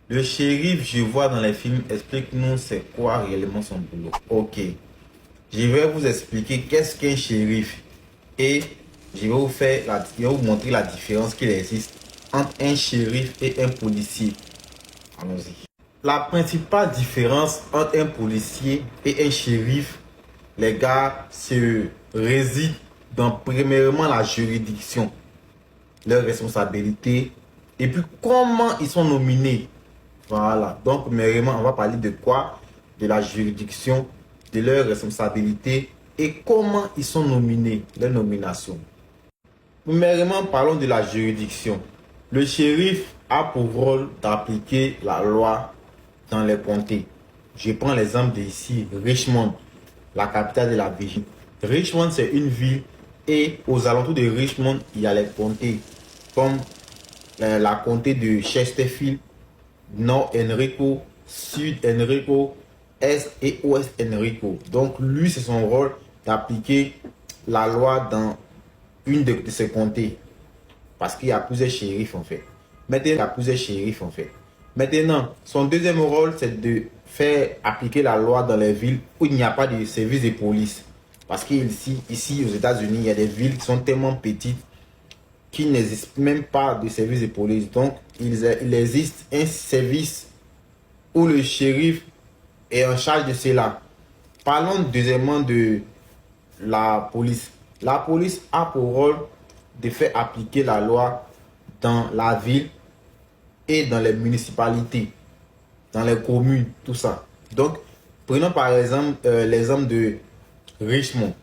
Le shérif, je vois dans les films, explique-nous c'est quoi réellement son boulot. Ok, je vais vous expliquer qu'est-ce qu'un shérif et je vais vous montrer la différence qu'il existe entre un shérif et un policier. Allons-y. La principale différence entre un policier et un shérif, les gars, réside dans premièrement la juridiction, leurs responsabilités et puis comment ils sont nominés. Voilà. Donc, premièrement, on va parler de quoi? De la juridiction, de leurs responsabilités et comment ils sont nominés, les nominations. Premièrement, parlons de la juridiction. Le shérif a pour rôle d'appliquer la loi dans les comtés. Je prends l'exemple d'ici, Richmond, la capitale de la Virginie. Richmond, c'est une ville et aux alentours de Richmond, il y a les comtés comme la comté de Chesterfield, Nord Enrico, Sud Enrico, Est et Ouest Enrico. Donc lui, c'est son rôle d'appliquer la loi dans une de ces comtés. Parce qu'il y a plusieurs shérifs en fait. Maintenant, son deuxième rôle, c'est de faire appliquer la loi dans les villes où il n'y a pas de service de police. Parce qu'ici, aux États-Unis, il y a des villes qui sont tellement petites qu'il n'existe même pas de service de police. Donc, il existe un service où le shérif est en charge de cela. Parlons deuxièmement de la police. La police a pour rôle de faire appliquer la loi dans la ville et dans les municipalités, dans les communes, tout ça. Donc, prenons par exemple l'exemple de Richmond.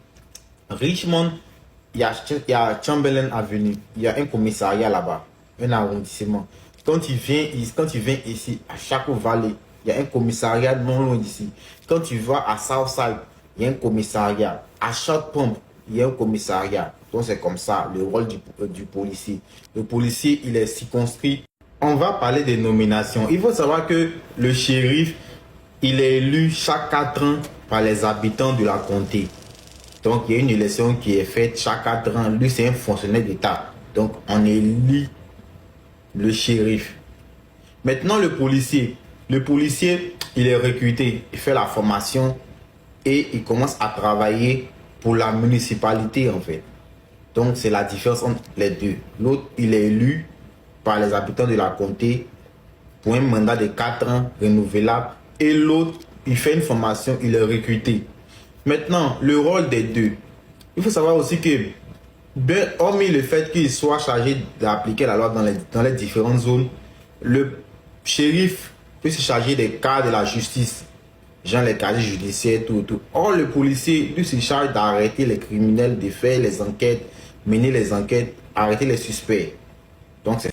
Richmond, il y a Chamberlain Avenue, il y a un commissariat là-bas, un arrondissement. Quand tu viens ici, à chaque vallée, il y a un commissariat non loin d'ici. Quand tu vas à Southside, il y a un commissariat. À Short Pump, il y a un commissariat. Donc c'est comme ça, le rôle du policier. Le policier, il est circonscrit. On va parler des nominations. Il faut savoir que le shérif, il est élu chaque 4 ans par les habitants de la comté. Donc, il y a une élection qui est faite chaque 4 ans. Lui, c'est un fonctionnaire d'État. Donc, on élit le shérif. Maintenant, le policier. Le policier, il est recruté. Il fait la formation et il commence à travailler pour la municipalité, en fait. Donc, c'est la différence entre les deux. L'autre, il est élu par les habitants de la comté pour un mandat de 4 ans renouvelable. Et l'autre, il fait une formation, il est recruté. Maintenant, le rôle des deux. Il faut savoir aussi que, hormis le fait qu'il soit chargé d'appliquer la loi dans les différentes zones, le shérif peut se charger des cas de la justice, genre les casiers judiciaires, tout. Or, le policier, lui, se charge d'arrêter les criminels, de faire les enquêtes, mener les enquêtes, arrêter les suspects. Donc, c'est